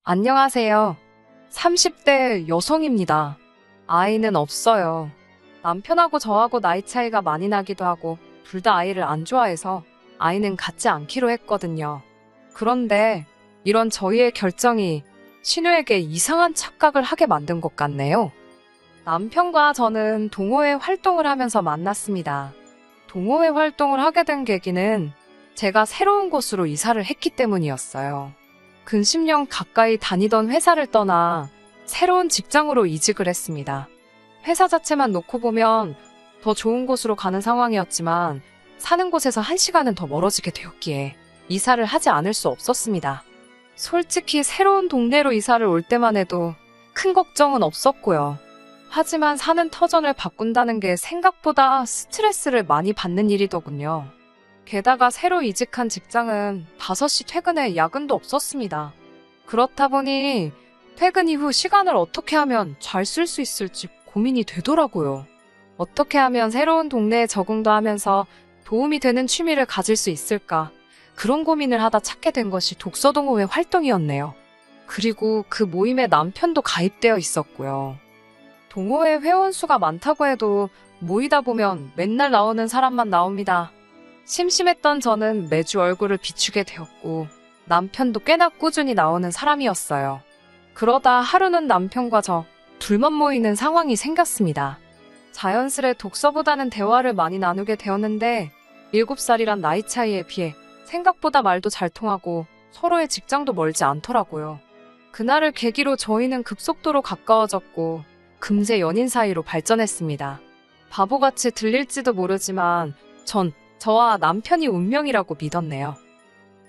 안녕하세요. 30대 여성입니다. 아이는 없어요. 남편하고 저하고 나이 차이가 많이 나기도 하고 둘 다 아이를 안 좋아해서 아이는 갖지 않기로 했거든요. 그런데 이런 저희의 결정이 신우에게 이상한 착각을 하게 만든 것 같네요. 남편과 저는 동호회 활동을 하면서 만났습니다. 동호회 활동을 하게 된 계기는 제가 새로운 곳으로 이사를 했기 때문이었어요. 근 10년 가까이 다니던 회사를 떠나 새로운 직장으로 이직을 했습니다. 회사 자체만 놓고 보면 더 좋은 곳으로 가는 상황이었지만 사는 곳에서 1시간은 더 멀어지게 되었기에 이사를 하지 않을 수 없었습니다. 솔직히 새로운 동네로 이사를 올 때만 해도 큰 걱정은 없었고요. 하지만 사는 터전을 바꾼다는 게 생각보다 스트레스를 많이 받는 일이더군요. 게다가 새로 이직한 직장은 5시 퇴근에 야근도 없었습니다. 그렇다 보니 퇴근 이후 시간을 어떻게 하면 잘 쓸 수 있을지 고민이 되더라고요. 어떻게 하면 새로운 동네에 적응도 하면서 도움이 되는 취미를 가질 수 있을까? 그런 고민을 하다 찾게 된 것이 독서동호회 활동이었네요. 그리고 그 모임에 남편도 가입되어 있었고요. 동호회 회원수가 많다고 해도 모이다 보면 맨날 나오는 사람만 나옵니다. 심심했던 저는 매주 얼굴을 비추게 되었고 남편도 꽤나 꾸준히 나오는 사람이었어요. 그러다 하루는 남편과 저 둘만 모이는 상황이 생겼습니다. 자연스레 독서보다는 대화를 많이 나누게 되었는데 7살이란 나이 차이에 비해 생각보다 말도 잘 통하고 서로의 직장도 멀지 않더라고요. 그날을 계기로 저희는 급속도로 가까워졌고 금세 연인 사이로 발전했습니다. 바보같이 들릴지도 모르지만 전 저와 남편이 운명이라고 믿었네요.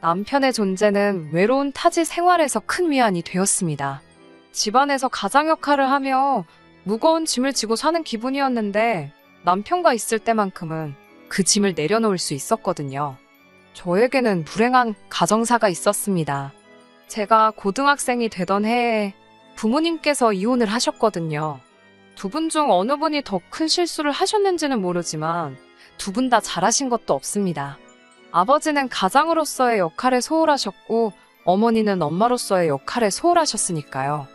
남편의 존재는 외로운 타지 생활에서 큰 위안이 되었습니다. 집안에서 가장 역할을 하며 무거운 짐을 지고 사는 기분이었는데 남편과 있을 때만큼은 그 짐을 내려놓을 수 있었거든요. 저에게는 불행한 가정사가 있었습니다. 제가 고등학생이 되던 해에 부모님께서 이혼을 하셨거든요. 두 분 중 어느 분이 더 큰 실수를 하셨는지는 모르지만 두 분 다 잘하신 것도 없습니다. 아버지는 가장으로서의 역할에 소홀하셨고 어머니는 엄마로서의 역할에 소홀하셨으니까요.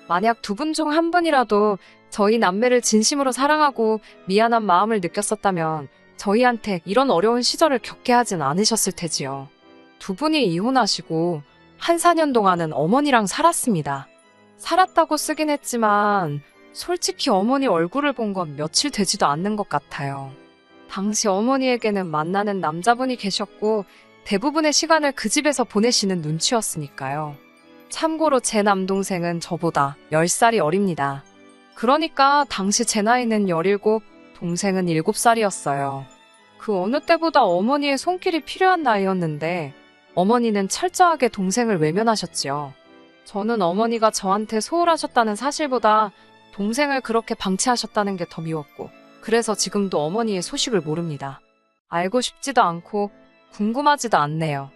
만약 두 분 중 한 분이라도 저희 남매를 진심으로 사랑하고 미안한 마음을 느꼈었다면 저희한테 이런 어려운 시절을 겪게 하진 않으셨을 테지요. 두 분이 이혼하시고 한 4년 동안은 어머니랑 살았습니다. 살았다고 쓰긴 했지만 솔직히 어머니 얼굴을 본 건 며칠 되지도 않는 것 같아요. 당시 어머니에게는 만나는 남자분이 계셨고 대부분의 시간을 그 집에서 보내시는 눈치였으니까요. 참고로 제 남동생은 저보다 10살이 어립니다. 그러니까 당시 제 나이는 17, 동생은 7살이었어요. 그 어느 때보다 어머니의 손길이 필요한 나이였는데 어머니는 철저하게 동생을 외면하셨지요. 저는 어머니가 저한테 소홀하셨다는 사실보다 동생을 그렇게 방치하셨다는 게 더 미웠고 그래서 지금도 어머니의 소식을 모릅니다. 알고 싶지도 않고 궁금하지도 않네요.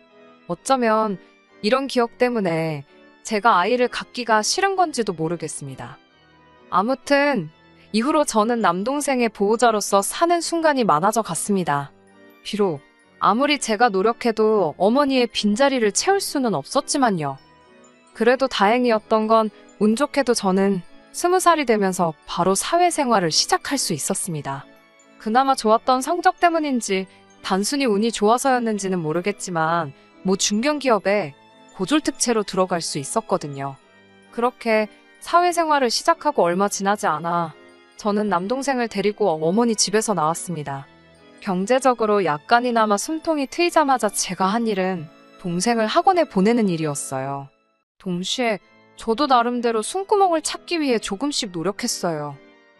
어쩌면 이런 기억 때문에 제가 아이를 갖기가 싫은 건지도 모르겠습니다. 아무튼 이후로 저는 남동생의 보호자로서 사는 순간이 많아져 갔습니다. 비록 아무리 제가 노력해도 어머니의 빈자리를 채울 수는 없었지만요. 그래도 다행이었던 건 운 좋게도 저는 20살이 되면서 바로 사회생활을 시작할 수 있었습니다. 그나마 좋았던 성적 때문인지 단순히 운이 좋아서였는지는 모르겠지만 중견기업에 고졸특채로 들어갈 수 있었거든요. 그렇게 사회생활을 시작하고 얼마 지나지 않아 저는 남동생을 데리고 어머니 집에서 나왔습니다. 경제적으로 약간이나마 숨통이 트이자마자 제가 한 일은 동생을 학원에 보내는 일이었어요. 동시에 저도 나름대로 숨구멍을 찾기 위해 조금씩 노력했어요.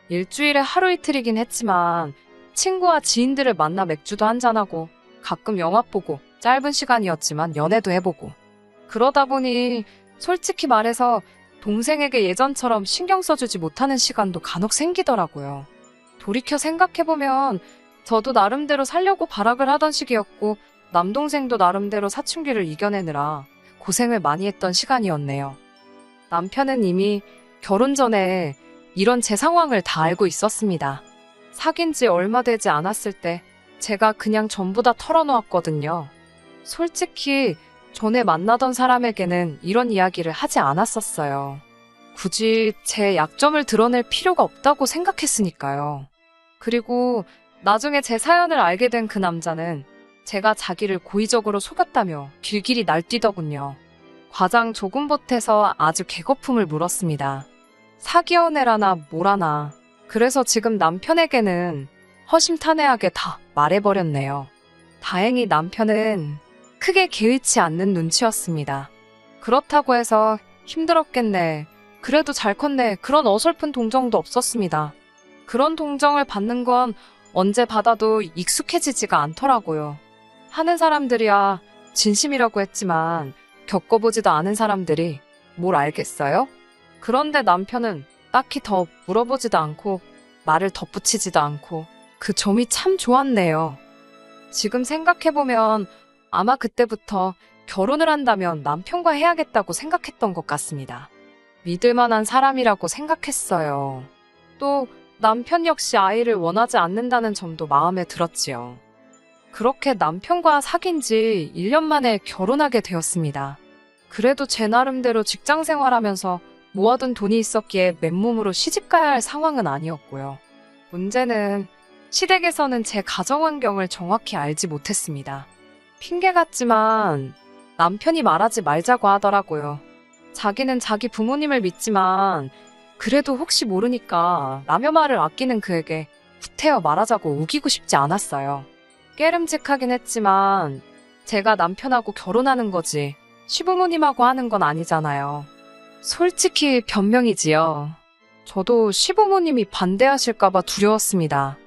일주일에 하루 이틀이긴 했지만 친구와 지인들을 만나 맥주도 한잔하고 가끔 영화 보고 짧은 시간이었지만 연애도 해보고 그러다 보니 솔직히 말해서 동생에게 예전처럼 신경 써주지 못하는 시간도 간혹 생기더라고요. 돌이켜 생각해보면 저도 나름대로 살려고 발악을 하던 시기였고 남동생도 나름대로 사춘기를 이겨내느라 고생을 많이 했던 시간이었네요. 남편은 이미 결혼 전에 이런 제 상황을 다 알고 있었습니다. 사귄 지 얼마 되지 않았을 때 제가 그냥 전부 다 털어놓았거든요. 솔직히 전에 만나던 사람에게는 이런 이야기를 하지 않았었어요. 굳이 제 약점을 드러낼 필요가 없다고 생각했으니까요. 그리고 나중에 제 사연을 알게 된 그 남자는 제가 자기를 고의적으로 속였다며 길길이 날뛰더군요. 과장 조금 보태서 아주 개거품을 물었습니다. 사기 연애라나 뭐라나. 그래서 지금 남편에게는 허심탄회하게 다 말해버렸네요. 다행히 남편은 크게 개의치 않는 눈치였습니다. 그렇다고 해서 힘들었겠네. 그래도 잘 컸네. 그런 어설픈 동정도 없었습니다. 그런 동정을 받는 건 언제 받아도 익숙해지지가 않더라고요. 하는 사람들이야 진심이라고 했지만 겪어보지도 않은 사람들이 뭘 알겠어요? 그런데 남편은 딱히 더 물어보지도 않고 말을 덧붙이지도 않고 그 점이 참 좋았네요. 지금 생각해보면 아마 그때부터 결혼을 한다면 남편과 해야겠다고 생각했던 것 같습니다. 믿을 만한 사람이라고 생각했어요. 또 남편 역시 아이를 원하지 않는다는 점도 마음에 들었지요. 그렇게 남편과 사귄 지 1년 만에 결혼하게 되었습니다. 그래도 제 나름대로 직장 생활하면서 모아둔 돈이 있었기에 맨몸으로 시집가야 할 상황은 아니었고요. 문제는 시댁에서는 제 가정 환경을 정확히 알지 못했습니다. 핑계 같지만 남편이 말하지 말자고 하더라고요. 자기는 자기 부모님을 믿지만 그래도 혹시 모르니까 라며 말을 아끼는 그에게 구태여 말하자고 우기고 싶지 않았어요. 깨름직하긴 했지만 제가 남편하고 결혼하는 거지 시부모님하고 하는 건 아니잖아요. 솔직히 변명이지요. 저도 시부모님이 반대하실까봐 두려웠습니다.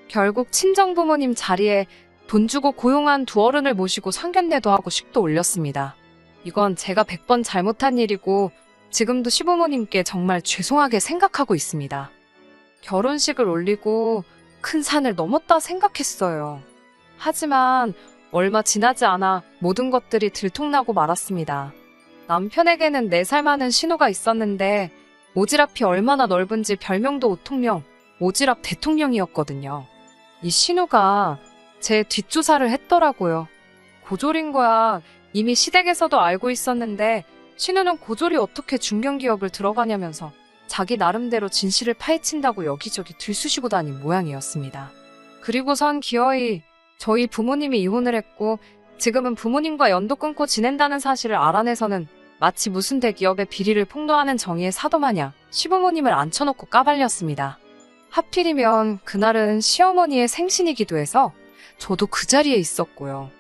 결국 친정부모님 자리에 돈 주고 고용한 두 어른을 모시고 상견례도 하고 식도 올렸습니다. 이건 제가 100번 잘못한 일이고 지금도 시부모님께 정말 죄송하게 생각하고 있습니다. 결혼식을 올리고 큰 산을 넘었다 생각했어요. 하지만 얼마 지나지 않아 모든 것들이 들통나고 말았습니다. 남편에게는 4살 많은 신우가 있었는데 오지랖이 얼마나 넓은지 별명도 오통령, 오지랖 대통령이었거든요. 이 신우가 제 뒷조사를 했더라고요. 고졸인 거야 이미 시댁에서도 알고 있었는데 신우는 고졸이 어떻게 중견기업을 들어가냐면서 자기 나름대로 진실을 파헤친다고 여기저기 들쑤시고 다닌 모양이었습니다. 그리고선 기어이 저희 부모님이 이혼을 했고 지금은 부모님과 연도 끊고 지낸다는 사실을 알아내서는 마치 무슨 대기업의 비리를 폭로하는 정의의 사도 마냥 시부모님을 앉혀놓고 까발렸습니다. 하필이면 그날은 시어머니의 생신이기도 해서 저도 그 자리에 있었고요.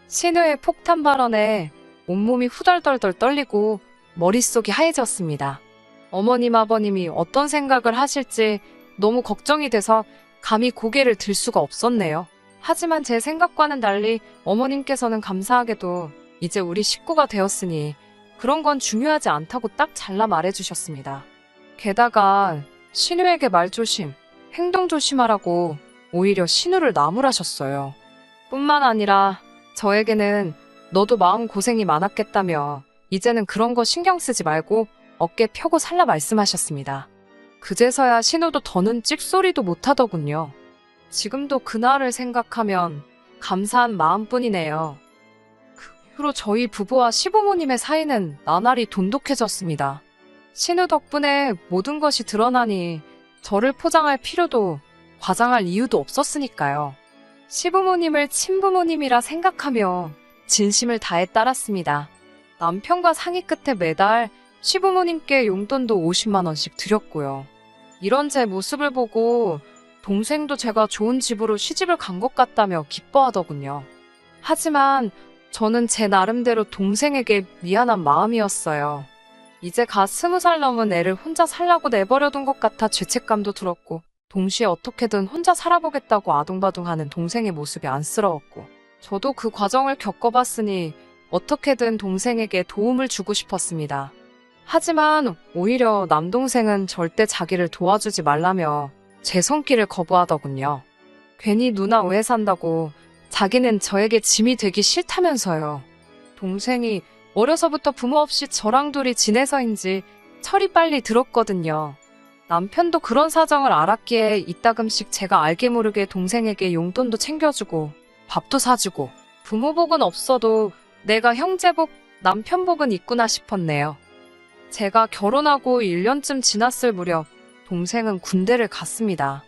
신우의 폭탄 발언에 온몸이 후덜덜덜 떨리고 머릿속이 하얘졌습니다. 어머님 아버님이 어떤 생각을 하실지 너무 걱정이 돼서 감히 고개를 들 수가 없었네요. 하지만 제 생각과는 달리 어머님께서는 감사하게도 이제 우리 식구가 되었으니 그런 건 중요하지 않다고 딱 잘라 말해주셨습니다. 게다가 신우에게 말조심, 행동 조심하라고 오히려 신우를 나무라셨어요. 뿐만 아니라 저에게는 너도 마음고생이 많았겠다며 이제는 그런 거 신경 쓰지 말고 어깨 펴고 살라 말씀하셨습니다. 그제서야 신우도 더는 찍소리도 못하더군요. 지금도 그날을 생각하면 감사한 마음뿐이네요. 그 이후로 저희 부부와 시부모님의 사이는 나날이 돈독해졌습니다. 신우 덕분에 모든 것이 드러나니 저를 포장할 필요도 과장할 이유도 없었으니까요. 시부모님을 친부모님이라 생각하며 진심을 다해 따랐습니다. 남편과 상의 끝에 매달 시부모님께 용돈도 50만 원씩 드렸고요. 이런 제 모습을 보고 동생도 제가 좋은 집으로 시집을 간 것 같다며 기뻐하더군요. 하지만 저는 제 나름대로 동생에게 미안한 마음이었어요. 이제 갓 20살 넘은 애를 혼자 살라고 내버려둔 것 같아 죄책감도 들었고 동시에 어떻게든 혼자 살아보겠다고 아둥바둥하는 동생의 모습이 안쓰러웠고 저도 그 과정을 겪어봤으니 어떻게든 동생에게 도움을 주고 싶었습니다. 하지만 오히려 남동생은 절대 자기를 도와주지 말라며 제 손길을 거부하더군요. 괜히 누나 오해 산다고 자기는 저에게 짐이 되기 싫다면서요. 동생이 어려서부터 부모 없이 저랑 둘이 지내서인지 철이 빨리 들었거든요. 남편도 그런 사정을 알았기에 이따금씩 제가 알게 모르게 동생에게 용돈도 챙겨주고 밥도 사주고 부모복은 없어도 내가 형제복, 남편복은 있구나 싶었네요. 제가 결혼하고 1년쯤 지났을 무렵 동생은 군대를 갔습니다.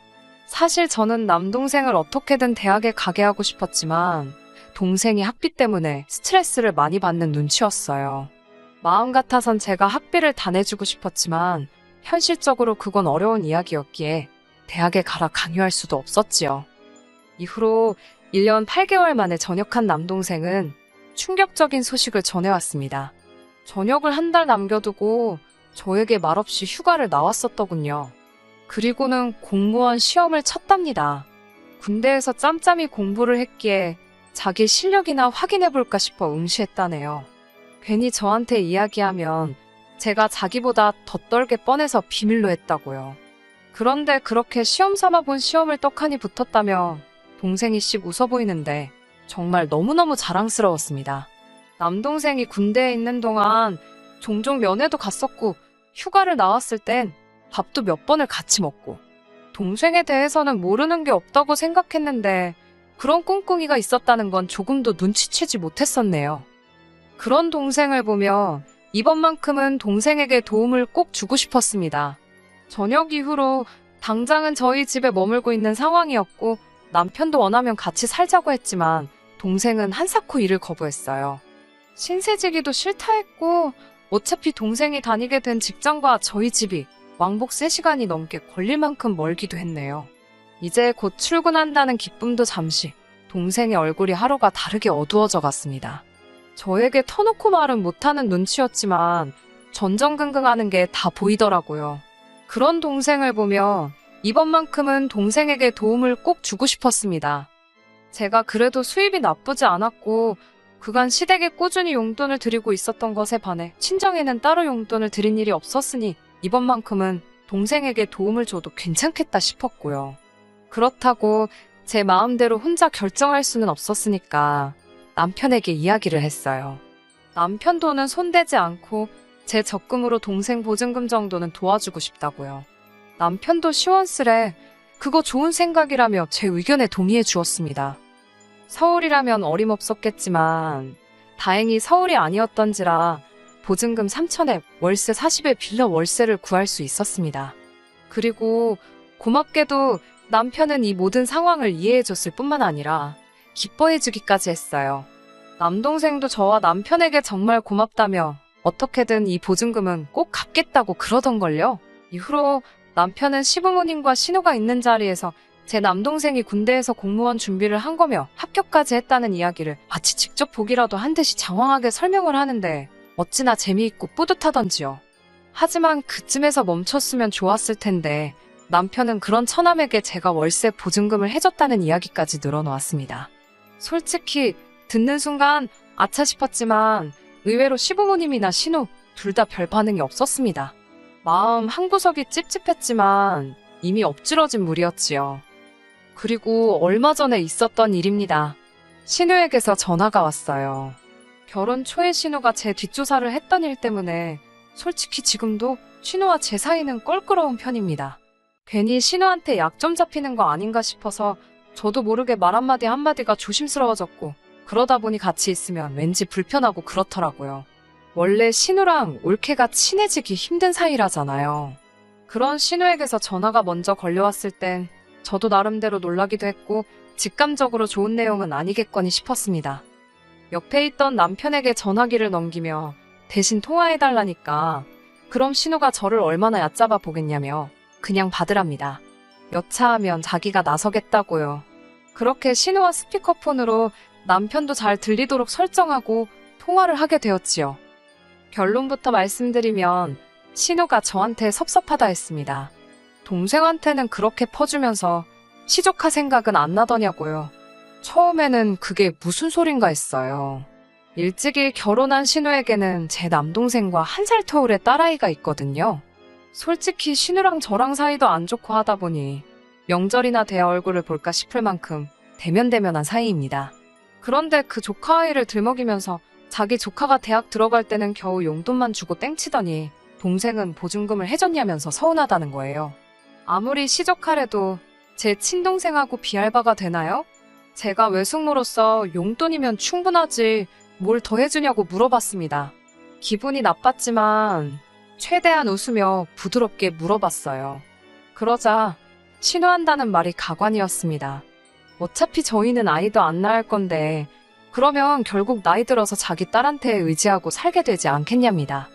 사실 저는 남동생을 어떻게든 대학에 가게 하고 싶었지만 동생이 학비 때문에 스트레스를 많이 받는 눈치였어요. 마음 같아선 제가 학비를 다 내주고 싶었지만 현실적으로 그건 어려운 이야기였기에 대학에 가라 강요할 수도 없었지요. 이후로 1년 8개월 만에 전역한 남동생은 충격적인 소식을 전해왔습니다. 전역을 한 달 남겨두고 저에게 말없이 휴가를 나왔었더군요. 그리고는 공무원 시험을 쳤답니다. 군대에서 짬짬이 공부를 했기에 자기 실력이나 확인해볼까 싶어 응시했다네요. 괜히 저한테 이야기하면 제가 자기보다 더 떨게 뻔해서 비밀로 했다고요. 그런데 그렇게 시험 삼아 본 시험을 떡하니 붙었다며 동생이 씩 웃어 보이는데 정말 너무너무 자랑스러웠습니다. 남동생이 군대에 있는 동안 종종 면회도 갔었고 휴가를 나왔을 땐 밥도 몇 번을 같이 먹고 동생에 대해서는 모르는 게 없다고 생각했는데 그런 꿍꿍이가 있었다는 건 조금도 눈치채지 못했었네요. 그런 동생을 보며 이번만큼은 동생에게 도움을 꼭 주고 싶었습니다. 전역 이후로 당장은 저희 집에 머물고 있는 상황이었고 남편도 원하면 같이 살자고 했지만 동생은 한사코 이를 거부했어요. 신세지기도 싫다 했고 어차피 동생이 다니게 된 직장과 저희 집이 왕복 3시간이 넘게 걸릴 만큼 멀기도 했네요. 이제 곧 출근한다는 기쁨도 잠시 동생의 얼굴이 하루가 다르게 어두워져 갔습니다. 저에게 터놓고 말은 못하는 눈치였지만 전전긍긍하는 게 다 보이더라고요. 그런 동생을 보며 이번만큼은 동생에게 도움을 꼭 주고 싶었습니다. 제가 그래도 수입이 나쁘지 않았고 그간 시댁에 꾸준히 용돈을 드리고 있었던 것에 반해 친정에는 따로 용돈을 드린 일이 없었으니 이번만큼은 동생에게 도움을 줘도 괜찮겠다 싶었고요. 그렇다고 제 마음대로 혼자 결정할 수는 없었으니까 남편에게 이야기를 했어요. 남편 돈은 손대지 않고 제 적금으로 동생 보증금 정도는 도와주고 싶다고요. 남편도 시원스레 그거 좋은 생각이라며 제 의견에 동의해 주었습니다. 서울이라면 어림없었겠지만 다행히 서울이 아니었던지라 보증금 3천에 월세 40에 빌려 월세를 구할 수 있었습니다. 그리고 고맙게도 남편은 이 모든 상황을 이해해줬을 뿐만 아니라 기뻐해주기까지 했어요. 남동생도 저와 남편에게 정말 고맙다며 어떻게든 이 보증금은 꼭 갚겠다고 그러던걸요. 이후로 남편은 시부모님과 신우가 있는 자리에서 제 남동생이 군대에서 공무원 준비를 한 거며 합격까지 했다는 이야기를 마치 직접 보기라도 한 듯이 장황하게 설명을 하는데 어찌나 재미있고 뿌듯하던지요. 하지만 그쯤에서 멈췄으면 좋았을 텐데 남편은 그런 처남에게 제가 월세 보증금을 해줬다는 이야기까지 늘어놓았습니다. 솔직히 듣는 순간 아차 싶었지만 의외로 시부모님이나 신우 둘 다 별 반응이 없었습니다. 마음 한구석이 찝찝했지만 이미 엎질러진 물이었지요. 그리고 얼마 전에 있었던 일입니다. 신우에게서 전화가 왔어요. 결혼 초에 신우가 제 뒷조사를 했던 일 때문에 솔직히 지금도 신우와 제 사이는 껄끄러운 편입니다. 괜히 신우한테 약점 잡히는 거 아닌가 싶어서 저도 모르게 말 한마디가 조심스러워졌고 그러다 보니 같이 있으면 왠지 불편하고 그렇더라고요. 원래 신우랑 올케가 친해지기 힘든 사이라잖아요. 그런 신우에게서 전화가 먼저 걸려왔을 땐 저도 나름대로 놀라기도 했고 직감적으로 좋은 내용은 아니겠거니 싶었습니다. 옆에 있던 남편에게 전화기를 넘기며 대신 통화해달라니까 그럼 신우가 저를 얼마나 얕잡아 보겠냐며 그냥 받으랍니다. 여차하면 자기가 나서겠다고요. 그렇게 신우와 스피커폰으로 남편도 잘 들리도록 설정하고 통화를 하게 되었지요. 결론부터 말씀드리면 신우가 저한테 섭섭하다 했습니다. 동생한테는 그렇게 퍼주면서 시조카 생각은 안 나더냐고요. 처음에는 그게 무슨 소린가 했어요. 일찍이 결혼한 신우에게는 제 남동생과 1살 터울의 딸아이가 있거든요. 솔직히 신우랑 저랑 사이도 안 좋고 하다 보니 명절이나 돼야 얼굴을 볼까 싶을 만큼 대면대면한 사이입니다. 그런데 그 조카 아이를 들먹이면서 자기 조카가 대학 들어갈 때는 겨우 용돈만 주고 땡치더니 동생은 보증금을 해줬냐면서 서운하다는 거예요. 아무리 시조카래도 제 친동생하고 비할 바가 되나요? 제가 외숙모로서 용돈이면 충분하지 뭘 더 해주냐고 물어봤습니다. 기분이 나빴지만 최대한 웃으며 부드럽게 물어봤어요. 그러자 신호한다는 말이 가관이었습니다. 어차피 저희는 아이도 안 낳을 건데 그러면 결국 나이 들어서 자기 딸한테 의지하고 살게 되지 않겠냐입니다.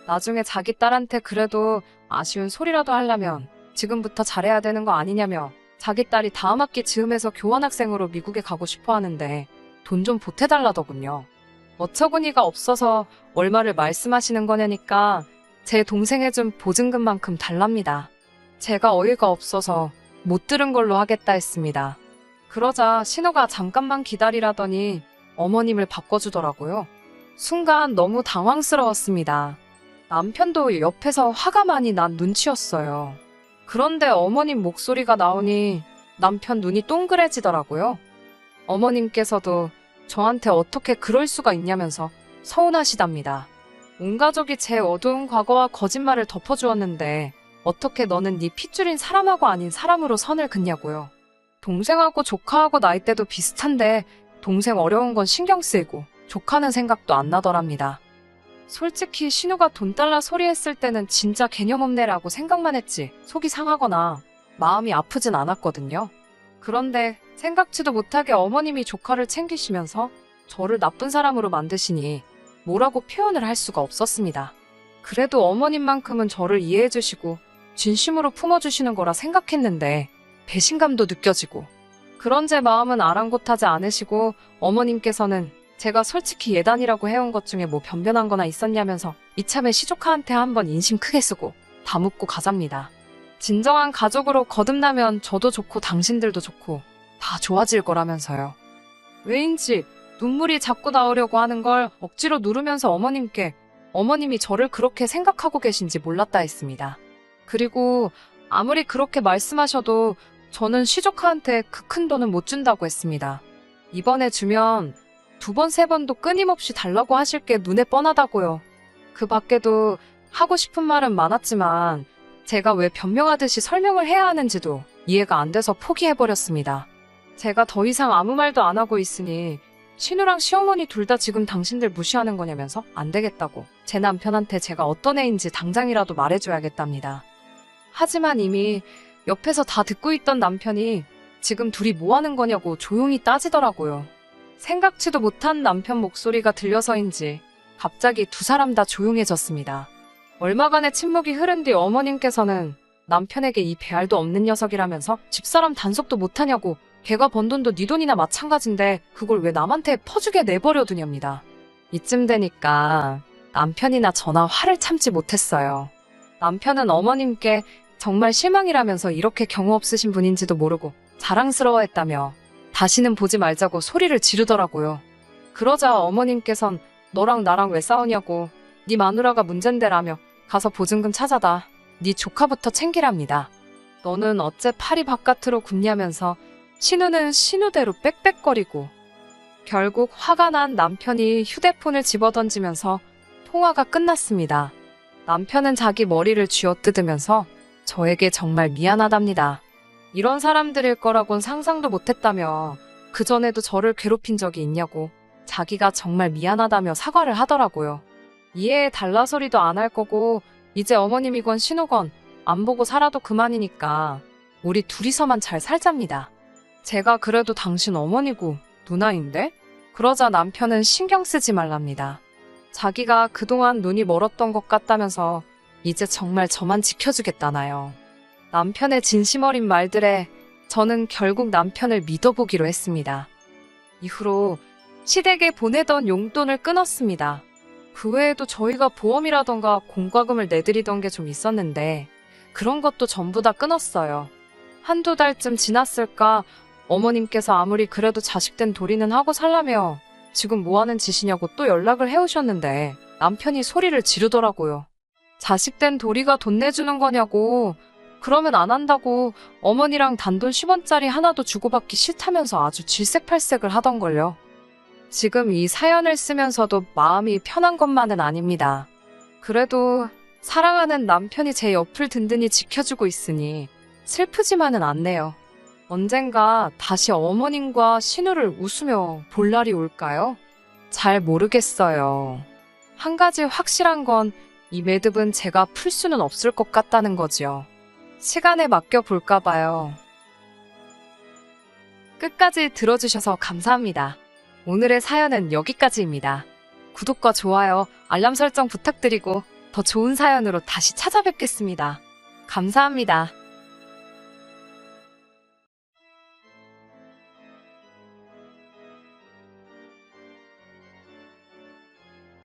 나중에 자기 딸한테 그래도 아쉬운 소리라도 하려면 지금부터 잘해야 되는 거 아니냐며 자기 딸이 다음 학기 즈음에서 교환학생으로 미국에 가고 싶어 하는데 돈 좀 보태달라더군요. 어처구니가 없어서 얼마를 말씀하시는 거냐니까 제 동생 해준 보증금만큼 달랍니다. 제가 어이가 없어서 못 들은 걸로 하겠다 했습니다. 그러자 신우가 잠깐만 기다리라더니 어머님을 바꿔주더라고요. 순간 너무 당황스러웠습니다. 남편도 옆에서 화가 많이 난 눈치였어요. 그런데 어머님 목소리가 나오니 남편 눈이 동그래지더라고요. 어머님께서도 저한테 어떻게 그럴 수가 있냐면서 서운하시답니다. 온 가족이 제 어두운 과거와 거짓말을 덮어주었는데 어떻게 너는 네 핏줄인 사람하고 아닌 사람으로 선을 긋냐고요. 동생하고 조카하고 나이대도 비슷한데 동생 어려운 건 신경 쓰이고 조카는 생각도 안 나더랍니다. 솔직히 신우가 돈 달라 소리했을 때는 진짜 개념 없네라고 생각만 했지 속이 상하거나 마음이 아프진 않았거든요. 그런데 생각지도 못하게 어머님이 조카를 챙기시면서 저를 나쁜 사람으로 만드시니 뭐라고 표현을 할 수가 없었습니다. 그래도 어머님만큼은 저를 이해해 주시고 진심으로 품어주시는 거라 생각했는데 배신감도 느껴지고 그런 제 마음은 아랑곳하지 않으시고 어머님께서는 제가 솔직히 예단이라고 해온 것 중에 뭐 변변한 거나 있었냐면서 이참에 시조카한테 한번 인심 크게 쓰고 다 묻고 가잡니다. 진정한 가족으로 거듭나면 저도 좋고 당신들도 좋고 다 좋아질 거라면서요. 왜인지 눈물이 자꾸 나오려고 하는 걸 억지로 누르면서 어머님께 어머님이 저를 그렇게 생각하고 계신지 몰랐다 했습니다. 그리고 아무리 그렇게 말씀하셔도 저는 시조카한테 그 큰 돈은 못 준다고 했습니다. 이번에 주면 2번, 3번도 끊임없이 달라고 하실 게 눈에 뻔하다고요. 그 밖에도 하고 싶은 말은 많았지만 제가 왜 변명하듯이 설명을 해야 하는지도 이해가 안 돼서 포기해버렸습니다. 제가 더 이상 아무 말도 안 하고 있으니 신우랑 시어머니 둘 다 지금 당신들 무시하는 거냐면서 안 되겠다고 제 남편한테 제가 어떤 애인지 당장이라도 말해줘야겠답니다. 하지만 이미 옆에서 다 듣고 있던 남편이 지금 둘이 뭐 하는 거냐고 조용히 따지더라고요. 생각지도 못한 남편 목소리가 들려서인지 갑자기 두 사람 다 조용해졌습니다. 얼마간의 침묵이 흐른 뒤 어머님께서는 남편에게 이 배알도 없는 녀석이라면서 집사람 단속도 못하냐고 걔가 번 돈도 네 돈이나 마찬가지인데 그걸 왜 남한테 퍼주게 내버려두냐입니다. 이쯤 되니까 남편이나 저나 화를 참지 못했어요. 남편은 어머님께 정말 실망이라면서 이렇게 경우 없으신 분인지도 모르고 자랑스러워했다며 다시는 보지 말자고 소리를 지르더라고요. 그러자 어머님께선 너랑 나랑 왜 싸우냐고 네 마누라가 문젠데라며 가서 보증금 찾아다 네 조카부터 챙기랍니다. 너는 어째 팔이 바깥으로 굽냐면서 신우는 신우대로 빽빽거리고 결국 화가 난 남편이 휴대폰을 집어던지면서 통화가 끝났습니다. 남편은 자기 머리를 쥐어뜯으면서 저에게 정말 미안하답니다. 이런 사람들일 거라곤 상상도 못했다며 그전에도 저를 괴롭힌 적이 있냐고 자기가 정말 미안하다며 사과를 하더라고요. 이해해 달라 소리도 안 할 거고 이제 어머님이건 신우건 안 보고 살아도 그만이니까 우리 둘이서만 잘 살잡니다. 제가 그래도 당신 어머니고 누나인데? 그러자 남편은 신경 쓰지 말랍니다. 자기가 그동안 눈이 멀었던 것 같다면서 이제 정말 저만 지켜주겠다나요. 남편의 진심 어린 말들에 저는 결국 남편을 믿어보기로 했습니다. 이후로 시댁에 보내던 용돈을 끊었습니다. 그 외에도 저희가 보험이라던가 공과금을 내드리던 게 좀 있었는데 그런 것도 전부 다 끊었어요. 한두 달쯤 지났을까 어머님께서 아무리 그래도 자식된 도리는 하고 살라며 지금 뭐하는 짓이냐고 또 연락을 해오셨는데 남편이 소리를 지르더라고요. 자식된 도리가 돈 내주는 거냐고 그러면 안 한다고 어머니랑 단돈 10원짜리 하나도 주고받기 싫다면서 아주 질색팔색을 하던걸요. 지금 이 사연을 쓰면서도 마음이 편한 것만은 아닙니다. 그래도 사랑하는 남편이 제 옆을 든든히 지켜주고 있으니 슬프지만은 않네요. 언젠가 다시 어머님과 신우를 웃으며 볼 날이 올까요? 잘 모르겠어요. 한 가지 확실한 건 이 매듭은 제가 풀 수는 없을 것 같다는 거지요. 시간에 맡겨 볼까 봐요. 끝까지 들어주셔서 감사합니다. 오늘의 사연은 여기까지입니다. 구독과 좋아요, 알람 설정 부탁드리고 더 좋은 사연으로 다시 찾아뵙겠습니다. 감사합니다.